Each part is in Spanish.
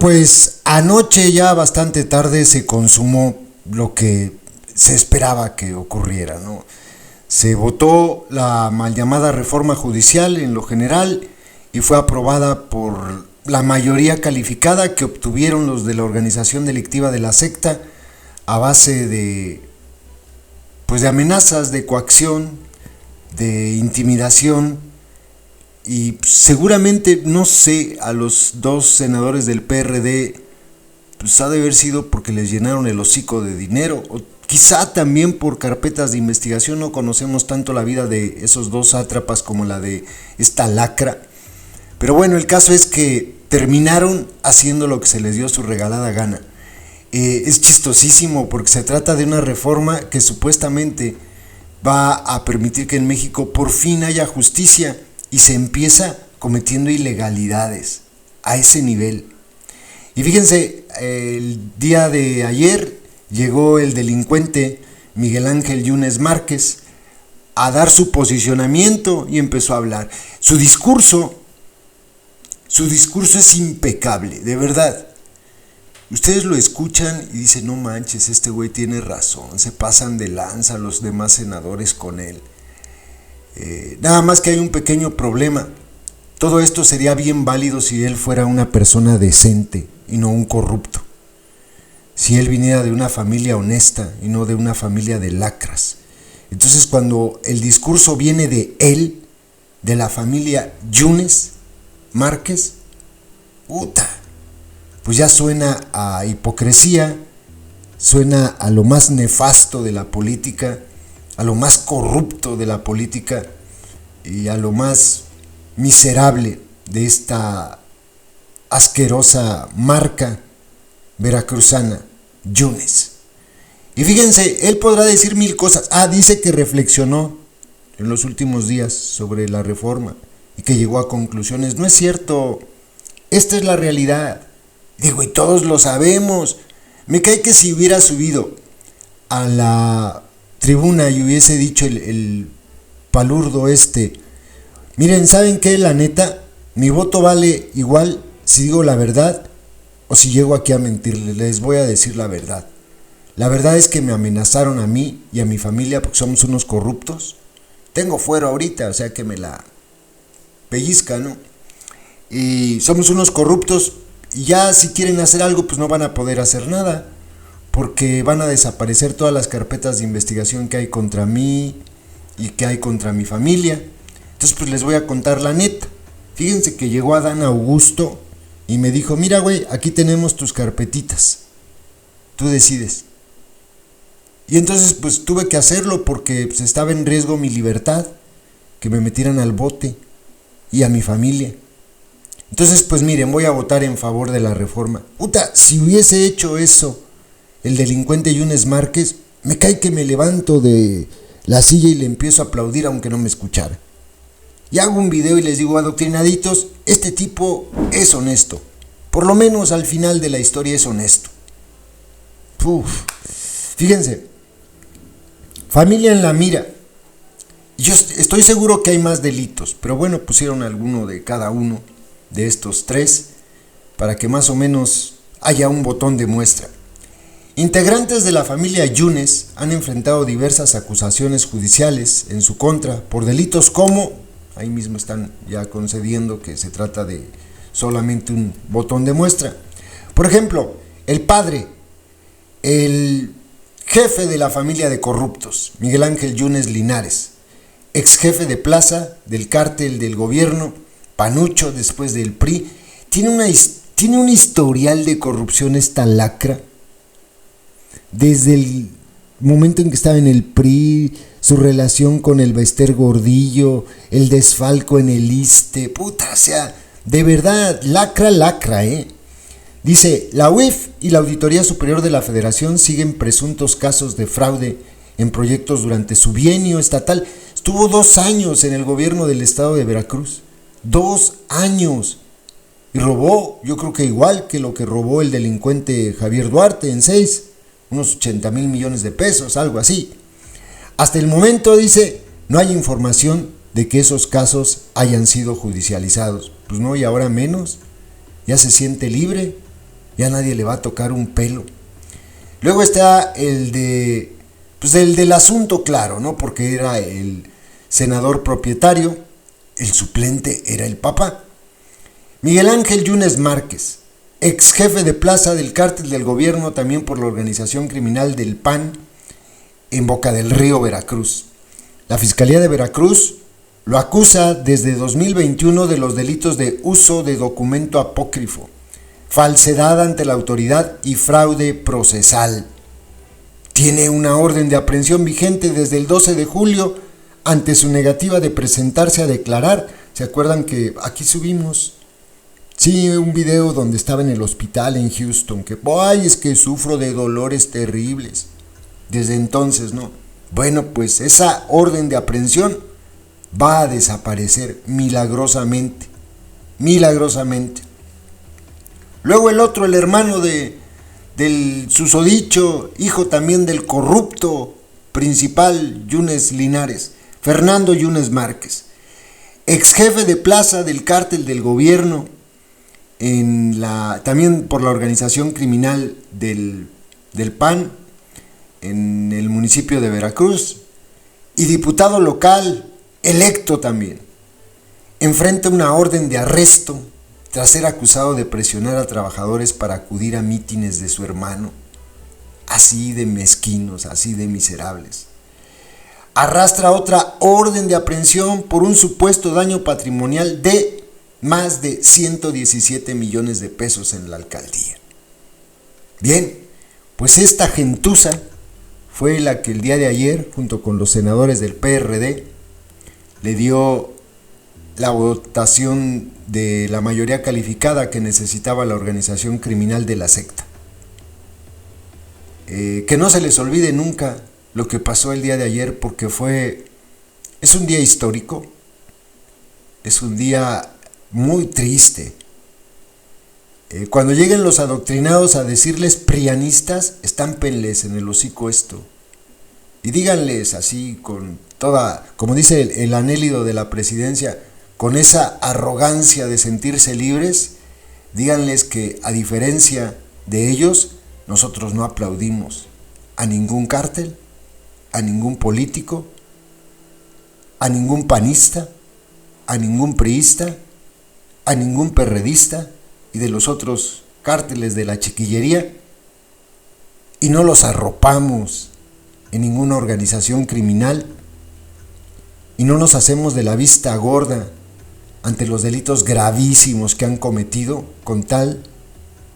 Pues anoche ya bastante tarde se consumó lo que se esperaba que ocurriera, ¿no? Se votó la mal llamada reforma judicial en lo general y fue aprobada por la mayoría calificada que obtuvieron los de la organización delictiva de la secta a base de, pues, de amenazas, de coacción, de intimidación. Y seguramente, no sé, a los dos senadores del PRD, pues ha de haber sido porque les llenaron el hocico de dinero, o quizá también por carpetas de investigación. No conocemos tanto la vida de esos dos sátrapas como la de esta lacra. Pero bueno, el caso es que terminaron haciendo lo que se les dio su regalada gana. Es chistosísimo porque se trata de una reforma que supuestamente va a permitir que en México por fin haya justicia y se empieza cometiendo ilegalidades a ese nivel. Y fíjense, el día de ayer llegó el delincuente Miguel Ángel Yunes Márquez a dar su posicionamiento y empezó a hablar. Su discurso es impecable, de verdad. Ustedes lo escuchan y dicen, no manches, este güey tiene razón, se pasan de lanza los demás senadores con él. Nada más que hay un pequeño problema. Todo esto sería bien válido si él fuera una persona decente y no un corrupto. Si él viniera de una familia honesta y no de una familia de lacras. Entonces, cuando el discurso viene de él, de la familia Yunes Márquez, pues ya suena a hipocresía, suena a lo más nefasto de la política, a lo más corrupto de la política y a lo más miserable de esta asquerosa marca veracruzana, Yunes. Y fíjense, él podrá decir mil cosas. Dice que reflexionó en los últimos días sobre la reforma y que llegó a conclusiones. No es cierto, esta es la realidad. Digo, y todos lo sabemos. Me cae que si hubiera subido a la tribuna y hubiese dicho el palurdo miren, ¿saben qué? La neta, mi voto vale igual si digo la verdad o si llego aquí a mentirles. Les voy a decir la verdad. La verdad es que me amenazaron a mí y a mi familia porque somos unos corruptos. Tengo fuero ahorita, o sea que me la pellizca, ¿no? Y somos unos corruptos y ya si quieren hacer algo pues no van a poder hacer nada, porque van a desaparecer todas las carpetas de investigación que hay contra mí y que hay contra mi familia. Entonces pues les voy a contar la neta. Fíjense que llegó Adán Augusto y me dijo, mira güey, aquí tenemos tus carpetitas, tú decides. Y entonces pues tuve que hacerlo porque pues, estaba en riesgo mi libertad, que me metieran al bote y a mi familia. Entonces pues miren, voy a votar en favor de la reforma. Si hubiese hecho eso el delincuente Yunes Márquez, me cae que me levanto de la silla y le empiezo a aplaudir aunque no me escuchara. Y hago un video y les digo, adoctrinaditos, este tipo es honesto. Por lo menos al final de la historia es honesto. Fíjense, familia en la mira. Yo estoy seguro que hay más delitos, pero bueno, pusieron alguno de cada uno de estos tres para que más o menos haya un botón de muestra. Integrantes de la familia Yunes han enfrentado diversas acusaciones judiciales en su contra por delitos como, ahí mismo están ya concediendo que se trata de solamente un botón de muestra. Por ejemplo, el padre, el jefe de la familia de corruptos, Miguel Ángel Yunes Linares, ex jefe de plaza del cártel del gobierno, panucho después del PRI, tiene un historial de corrupción esta lacra. Desde el momento en que estaba en el PRI, su relación con el Bester Gordillo, el desfalco en el ISSSTE, o sea, de verdad, lacra, Dice, la UIF y la Auditoría Superior de la Federación siguen presuntos casos de fraude en proyectos durante su bienio estatal. Estuvo 2 años en el gobierno del estado de Veracruz, 2 años. Y robó, yo creo que igual que lo que robó el delincuente Javier Duarte en 6, unos 80,000 millones de pesos, algo así. Hasta el momento, dice, no hay información de que esos casos hayan sido judicializados. Pues no, y ahora menos. Ya se siente libre. ya nadie le va a tocar un pelo. Luego está el del asunto claro, ¿no? Porque era el senador propietario, el suplente era el papá. Miguel Ángel Yunes Márquez, ex jefe de plaza del cártel del gobierno, también por la organización criminal del PAN, en Boca del Río, Veracruz. La Fiscalía de Veracruz lo acusa desde 2021 de los delitos de uso de documento apócrifo, falsedad ante la autoridad y fraude procesal. Tiene una orden de aprehensión vigente desde el 12 de julio ante su negativa de presentarse a declarar. ¿Se acuerdan que aquí subimos? Sí, un video donde estaba en el hospital en Houston, que ¡ay, es que sufro de dolores terribles! Desde entonces, ¿no? Bueno, pues esa orden de aprehensión va a desaparecer milagrosamente. Milagrosamente. Luego el otro, el hermano del susodicho, hijo también del corrupto principal Yunes Linares, Fernando Yunes Márquez, ex jefe de plaza del cártel del gobierno, también por la organización criminal del PAN en el municipio de Veracruz, y diputado local electo también, enfrenta una orden de arresto tras ser acusado de presionar a trabajadores para acudir a mítines de su hermano. Así de mezquinos, así de miserables. Arrastra otra orden de aprehensión por un supuesto daño patrimonial de más de 117 millones de pesos en la alcaldía. Bien, pues esta gentuza fue la que el día de ayer, junto con los senadores del PRD, le dio la votación de la mayoría calificada que necesitaba la organización criminal de la secta. Que no se les olvide nunca lo que pasó el día de ayer, porque es un día histórico, es un día muy triste. Cuando lleguen los adoctrinados a decirles prianistas, estámpenles en el hocico esto y díganles así con toda, como dice el anélido de la presidencia, con esa arrogancia de sentirse libres, díganles que a diferencia de ellos, nosotros no aplaudimos a ningún cártel, a ningún político, a ningún panista, a ningún priista, a ningún perredista y de los otros cárteles de la chiquillería, y no los arropamos en ninguna organización criminal, y no nos hacemos de la vista gorda ante los delitos gravísimos que han cometido con tal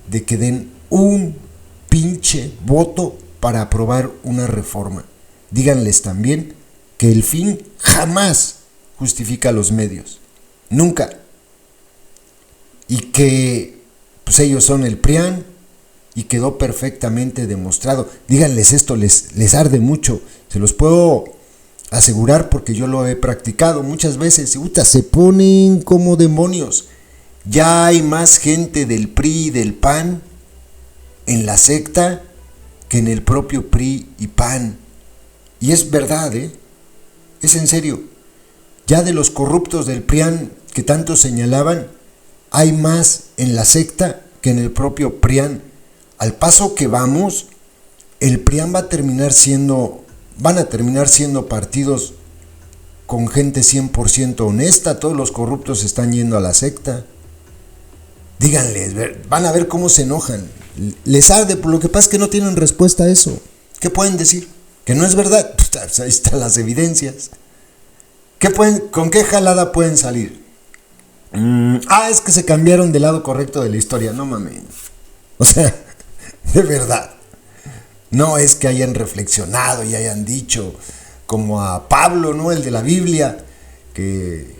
de que den un pinche voto para aprobar una reforma. Díganles también que el fin jamás justifica los medios, nunca. Y que pues ellos son el PRIAN y quedó perfectamente demostrado. Díganles esto, les arde mucho, se los puedo asegurar porque yo lo he practicado muchas veces. Se ponen como demonios. Ya hay más gente del PRI y del PAN en la secta que en el propio PRI y PAN. Y es verdad, es en serio. Ya de los corruptos del PRIAN que tanto señalaban, hay más en la secta que en el propio PRIAN. Al paso que vamos, el PRIAN van a terminar siendo partidos con gente 100% honesta. Todos los corruptos están yendo a la secta. Díganles, van a ver cómo se enojan. Les arde, por lo que pasa es que no tienen respuesta a eso. ¿Qué pueden decir? ¿Que no es verdad? Pues ahí están las evidencias. ¿Con qué jalada pueden salir? Es que se cambiaron del lado correcto de la historia. No mames. O sea, de verdad. No es que hayan reflexionado y hayan dicho, como a Pablo, ¿no? El de la Biblia, que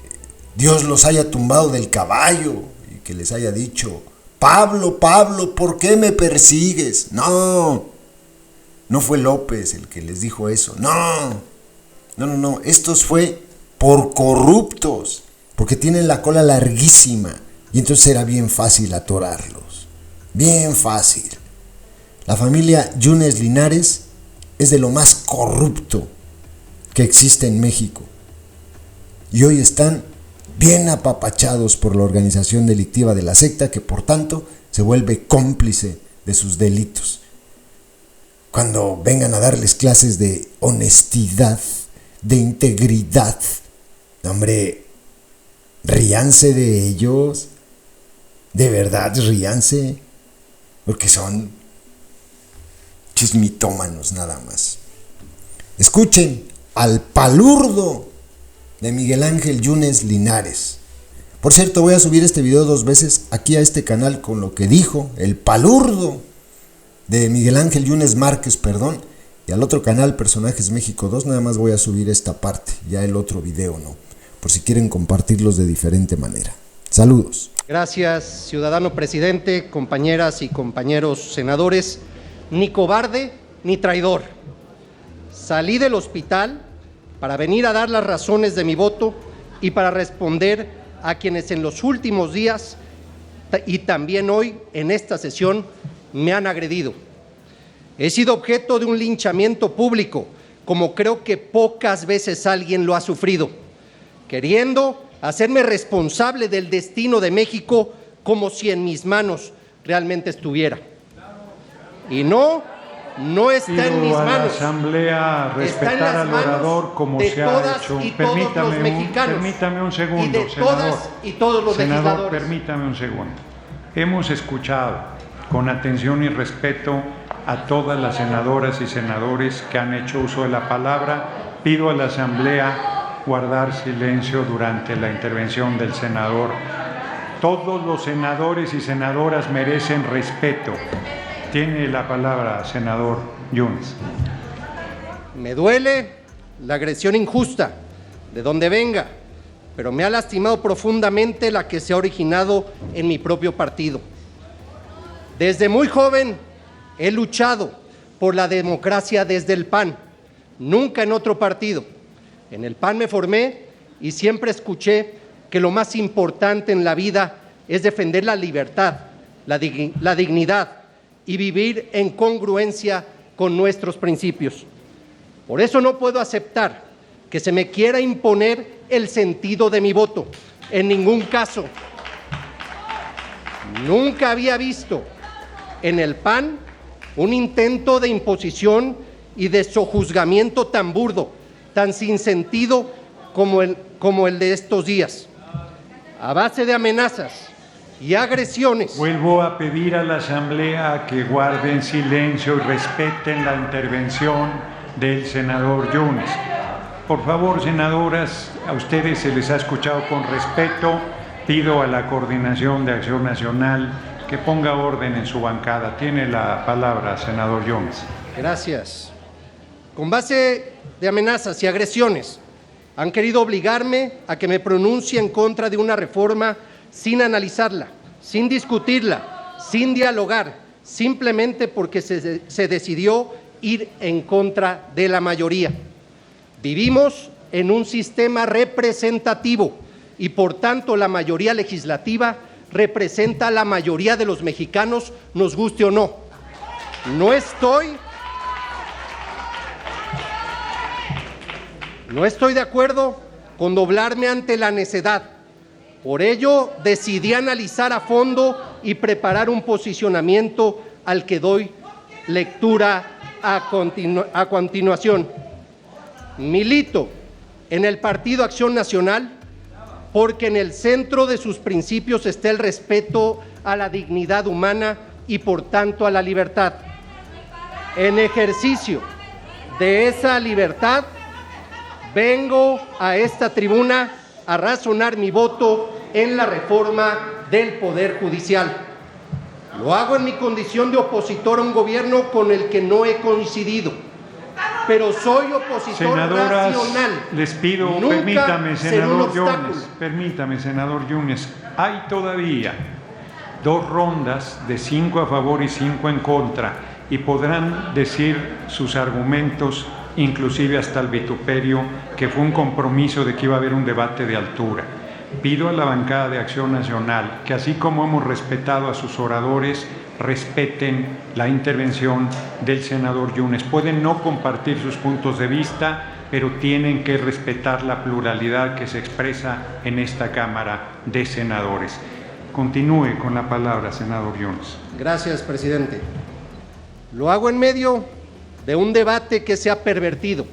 Dios los haya tumbado del caballo y que les haya dicho, Pablo, ¿por qué me persigues? No fue López el que les dijo eso. No. Estos fue por corruptos, porque tienen la cola larguísima y entonces era bien fácil atorarlos. Bien fácil. La familia Yunes Linares es de lo más corrupto que existe en México. Y hoy están bien apapachados por la organización delictiva de la secta, que por tanto se vuelve cómplice de sus delitos. Cuando vengan a darles clases de honestidad, de integridad, hombre, ríanse de ellos, de verdad ríanse, porque son chismitómanos nada más. Escuchen al palurdo de Miguel Ángel Yunes Linares. Por cierto, voy a subir este video 2 veces aquí a este canal con lo que dijo el palurdo de Miguel Ángel Yunes Márquez, y al otro canal Personajes México 2 nada más voy a subir esta parte, ya el otro video no, por si quieren compartirlos de diferente manera. Saludos. Gracias, ciudadano presidente, compañeras y compañeros senadores. Ni cobarde ni traidor. Salí del hospital para venir a dar las razones de mi voto y para responder a quienes en los últimos días y también hoy en esta sesión me han agredido. He sido objeto de un linchamiento público, como creo que pocas veces alguien lo ha sufrido, queriendo hacerme responsable del destino de México como si en mis manos realmente estuviera. Y no está en mis manos. La Asamblea respetar al orador como se ha hecho. Permítame un segundo, y de senador. Todas y todos los senador, legisladores. Permítame un segundo. Hemos escuchado con atención y respeto a todas las senadoras y senadores que han hecho uso de la palabra. Pido a la Asamblea guardar silencio durante la intervención del senador. Todos los senadores y senadoras merecen respeto. Tiene la palabra, senador Yunes. Me duele la agresión injusta, de donde venga, pero me ha lastimado profundamente la que se ha originado en mi propio partido. Desde muy joven he luchado por la democracia desde el PAN, nunca en otro partido. En el PAN me formé y siempre escuché que lo más importante en la vida es defender la libertad, la dignidad y vivir en congruencia con nuestros principios. Por eso no puedo aceptar que se me quiera imponer el sentido de mi voto. En ningún caso. Nunca había visto en el PAN un intento de imposición y de sojuzgamiento tan burdo, tan sin sentido como el de estos días. A base de amenazas y agresiones. Vuelvo a pedir a la Asamblea que guarden silencio y respeten la intervención del senador Yunes. Por favor, senadoras, a ustedes se les ha escuchado con respeto. Pido a la Coordinación de Acción Nacional que ponga orden en su bancada. Tiene la palabra, senador Yunes. Gracias. Con base de amenazas y agresiones, han querido obligarme a que me pronuncie en contra de una reforma sin analizarla, sin discutirla, sin dialogar, simplemente porque se decidió ir en contra de la mayoría. Vivimos en un sistema representativo y por tanto la mayoría legislativa representa a la mayoría de los mexicanos, nos guste o no. No estoy de acuerdo con doblarme ante la necedad. Por ello, decidí analizar a fondo y preparar un posicionamiento al que doy lectura a continuación. Milito en el Partido Acción Nacional porque en el centro de sus principios está el respeto a la dignidad humana y por tanto a la libertad. En ejercicio de esa libertad, vengo a esta tribuna a razonar mi voto en la reforma del Poder Judicial. Lo hago en mi condición de opositor a un gobierno con el que no he coincidido, pero soy opositor Senadoras, racional. les pido, permítame, senador Yunes, hay todavía 2 rondas de 5 a favor y 5 en contra y podrán decir sus argumentos, inclusive hasta el vituperio, que fue un compromiso de que iba a haber un debate de altura. Pido a la bancada de Acción Nacional que, así como hemos respetado a sus oradores, respeten la intervención del senador Yunes. Pueden no compartir sus puntos de vista, pero tienen que respetar la pluralidad que se expresa en esta Cámara de Senadores. Continúe con la palabra, senador Yunes. Gracias, presidente. Lo hago en medio de un debate que se ha pervertido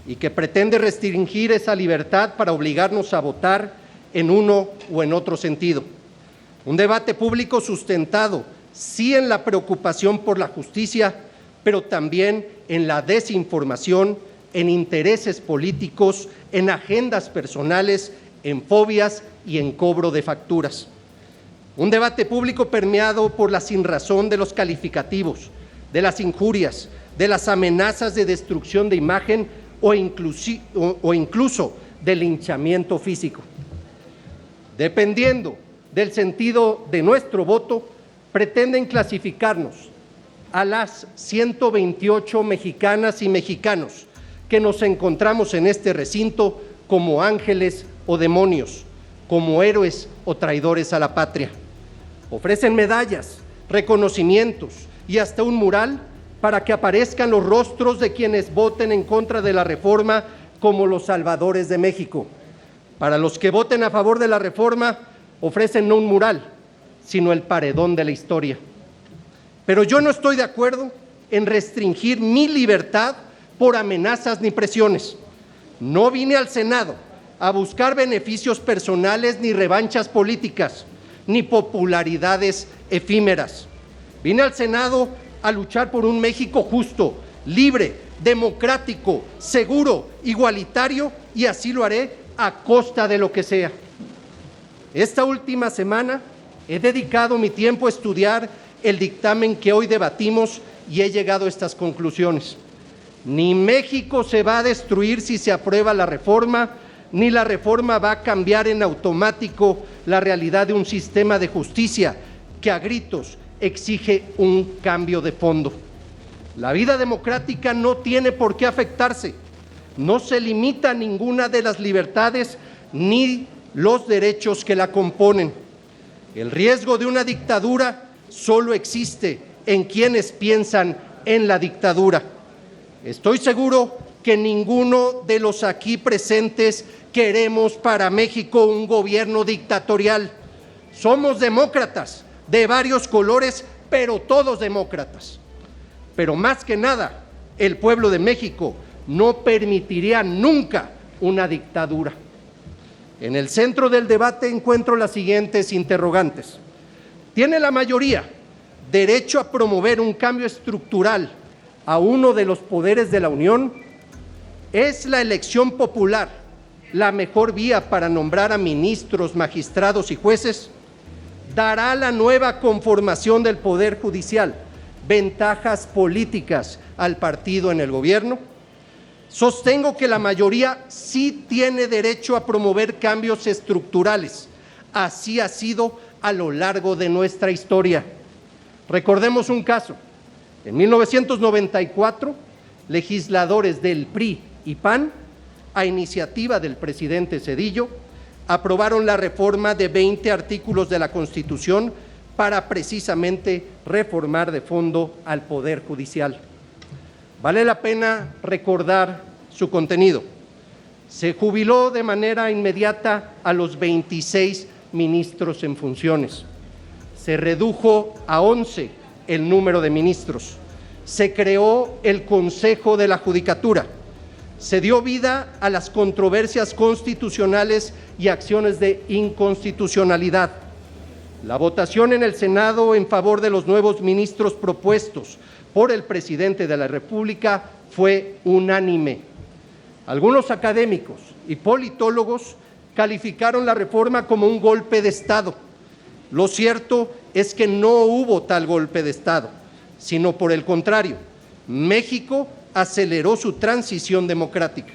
y que pretende restringir esa libertad para obligarnos a votar en uno o en otro sentido. Un debate público sustentado, sí, en la preocupación por la justicia, pero también en la desinformación, en intereses políticos, en agendas personales, en fobias y en cobro de facturas. Un debate público permeado por la sinrazón de los calificativos, de las injurias, de las amenazas de destrucción de imagen o incluso del linchamiento físico. Dependiendo del sentido de nuestro voto, pretenden clasificarnos a las 128 mexicanas y mexicanos que nos encontramos en este recinto como ángeles o demonios, como héroes o traidores a la patria. Ofrecen medallas, reconocimientos y hasta un mural para que aparezcan los rostros de quienes voten en contra de la reforma como los salvadores de México. Para los que voten a favor de la reforma, ofrecen no un mural, sino el paredón de la historia. Pero yo no estoy de acuerdo en restringir mi libertad por amenazas ni presiones. No vine al Senado a buscar beneficios personales ni revanchas políticas, ni popularidades efímeras. Vine al Senado a luchar por un México justo, libre, democrático, seguro, igualitario, y así lo haré a costa de lo que sea. Esta última semana he dedicado mi tiempo a estudiar el dictamen que hoy debatimos y he llegado a estas conclusiones. Ni México se va a destruir si se aprueba la reforma, ni la reforma va a cambiar en automático la realidad de un sistema de justicia que a gritos exige un cambio de fondo. La vida democrática no tiene por qué afectarse, no se limita a ninguna de las libertades ni los derechos que la componen. El riesgo de una dictadura solo existe en quienes piensan en la dictadura. Estoy seguro que ninguno de los aquí presentes queremos para México un gobierno dictatorial. Somos demócratas de varios colores, pero todos demócratas. Pero más que nada, el pueblo de México no permitiría nunca una dictadura. En el centro del debate encuentro las siguientes interrogantes. ¿Tiene la mayoría derecho a promover un cambio estructural a uno de los poderes de la Unión? ¿Es la elección popular la mejor vía para nombrar a ministros, magistrados y jueces? ¿Dará la nueva conformación del Poder Judicial ventajas políticas al partido en el gobierno? Sostengo que la mayoría sí tiene derecho a promover cambios estructurales. Así ha sido a lo largo de nuestra historia. Recordemos un caso. En 1994, legisladores del PRI y PAN, a iniciativa del presidente Zedillo, aprobaron la reforma de 20 artículos de la Constitución para precisamente reformar de fondo al Poder Judicial. Vale la pena recordar su contenido. Se jubiló de manera inmediata a los 26 ministros en funciones. Se redujo a 11 el número de ministros. Se creó el Consejo de la Judicatura. Se dio vida a las controversias constitucionales y acciones de inconstitucionalidad. La votación en el Senado en favor de los nuevos ministros propuestos por el presidente de la República fue unánime. Algunos académicos y politólogos calificaron la reforma como un golpe de Estado. Lo cierto es que no hubo tal golpe de Estado, sino por el contrario, México aceleró su transición democrática.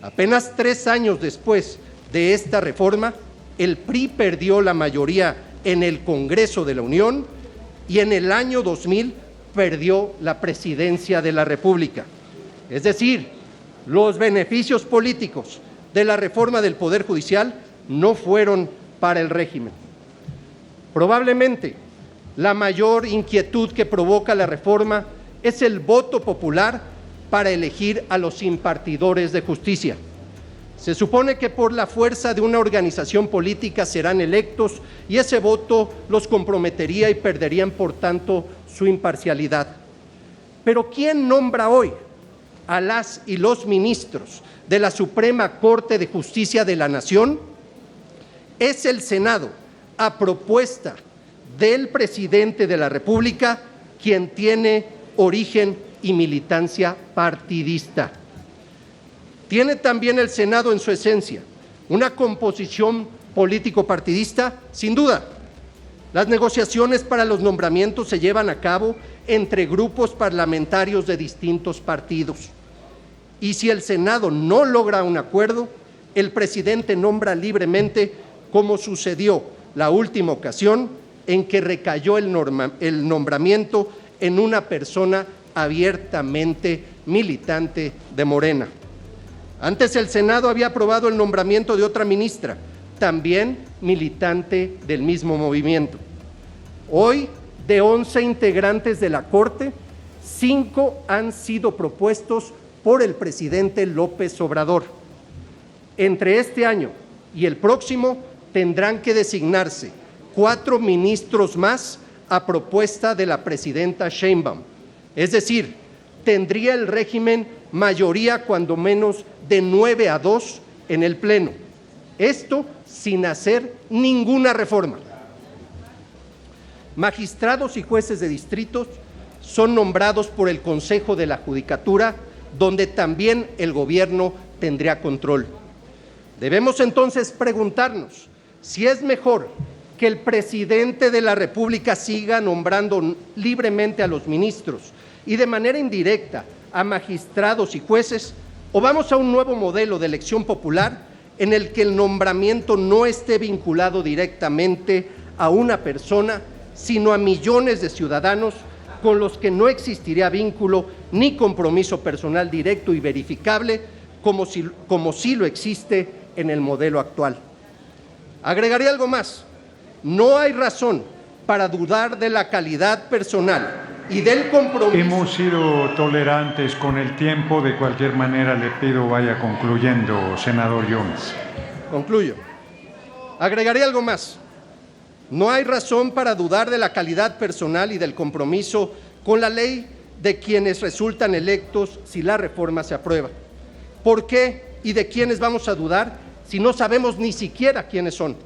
Apenas 3 años después de esta reforma, el PRI perdió la mayoría en el Congreso de la Unión y en el año 2000 perdió la presidencia de la República. Es decir, los beneficios políticos de la reforma del Poder Judicial no fueron para el régimen. Probablemente la mayor inquietud que provoca la reforma es el voto popular para elegir a los impartidores de justicia. Se supone que por la fuerza de una organización política serán electos y ese voto los comprometería y perderían, por tanto, su imparcialidad. Pero ¿quién nombra hoy a las y los ministros de la Suprema Corte de Justicia de la Nación? Es el Senado, a propuesta del presidente de la República, quien tiene origen y militancia partidista. ¿Tiene también el Senado en su esencia una composición político-partidista? Sin duda. Las negociaciones para los nombramientos se llevan a cabo entre grupos parlamentarios de distintos partidos. Y si el Senado no logra un acuerdo, el presidente nombra libremente, como sucedió la última ocasión en que recayó el nombramiento en una persona abiertamente militante de Morena. Antes el Senado había aprobado el nombramiento de otra ministra, también militante del mismo movimiento. Hoy, de 11 integrantes de la Corte, 5 han sido propuestos por el presidente López Obrador. Entre este año y el próximo tendrán que designarse 4 ministros más a propuesta de la presidenta Sheinbaum. Es decir, tendría el régimen mayoría cuando menos de 9-2 en el Pleno. Esto sin hacer ninguna reforma. Magistrados y jueces de distritos son nombrados por el Consejo de la Judicatura, donde también el gobierno tendría control. Debemos entonces preguntarnos si es mejor que el presidente de la República siga nombrando libremente a los ministros y de manera indirecta a magistrados y jueces, o vamos a un nuevo modelo de elección popular en el que el nombramiento no esté vinculado directamente a una persona, sino a millones de ciudadanos con los que no existiría vínculo ni compromiso personal directo y verificable, como sí lo existe en el modelo actual. Agregaré algo más. No hay razón para dudar de la calidad personal y del compromiso. Hemos sido tolerantes con el tiempo, de cualquier manera le pido vaya concluyendo, senador Yunes. Concluyo. Agregaré algo más. No hay razón para dudar de la calidad personal y del compromiso con la ley de quienes resultan electos si la reforma se aprueba. ¿Por qué y de quiénes vamos a dudar si no sabemos ni siquiera quiénes son?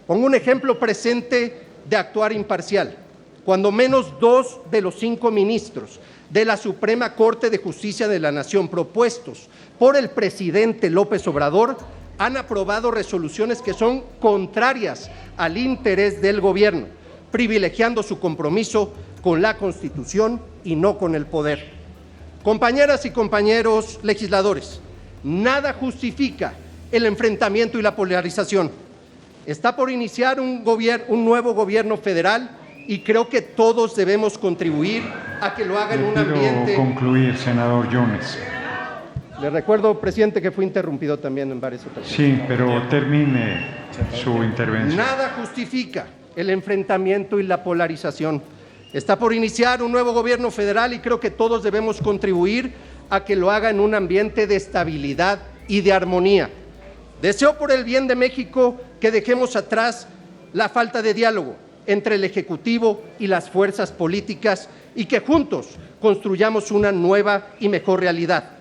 Pongo un ejemplo presente de actuar imparcial. Cuando menos 2 de los 5 ministros de la Suprema Corte de Justicia de la Nación propuestos por el presidente López Obrador han aprobado resoluciones que son contrarias al interés del gobierno, privilegiando su compromiso con la Constitución y no con el poder. Compañeras y compañeros legisladores, nada justifica el enfrentamiento y la polarización. Está por iniciar un nuevo gobierno federal y creo que todos debemos contribuir a que lo haga en un ambiente. Le pido concluir, senador Yunes. Le recuerdo, presidente, que fue interrumpido también en varias ocasiones. Sí, pero termine su intervención. Nada justifica el enfrentamiento y la polarización. Está por iniciar un nuevo gobierno federal y creo que todos debemos contribuir a que lo haga en un ambiente de estabilidad y de armonía. Deseo por el bien de México que dejemos atrás la falta de diálogo entre el Ejecutivo y las fuerzas políticas y que juntos construyamos una nueva y mejor realidad.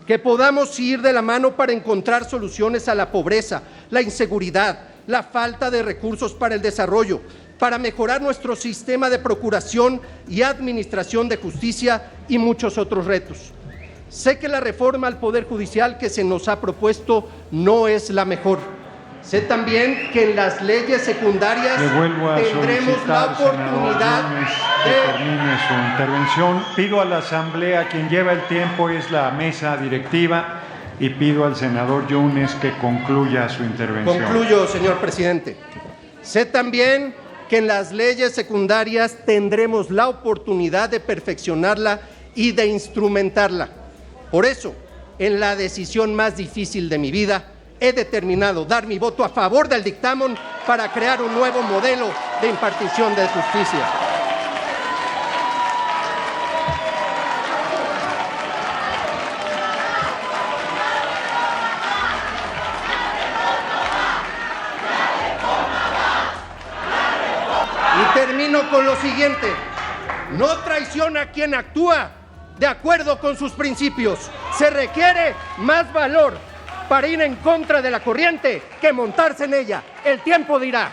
Que podamos ir de la mano para encontrar soluciones a la pobreza, la inseguridad, la falta de recursos para el desarrollo, para mejorar nuestro sistema de procuración y administración de justicia y muchos otros retos. Sé que la reforma al Poder Judicial que se nos ha propuesto no es la mejor. Sé también que en las leyes secundarias tendremos la oportunidad de termine su intervención. Pido a la Asamblea, quien lleva el tiempo es la mesa directiva, y pido al senador Yunes que concluya su intervención. Concluyo, señor presidente. Sé también que en las leyes secundarias tendremos la oportunidad de perfeccionarla y de instrumentarla. Por eso, en la decisión más difícil de mi vida, he determinado dar mi voto a favor del dictamen para crear un nuevo modelo de impartición de justicia. termino con lo siguiente. No traiciona a quien actúa de acuerdo con sus principios. Se requiere más valor para ir en contra de la corriente que montarse en ella. El tiempo dirá.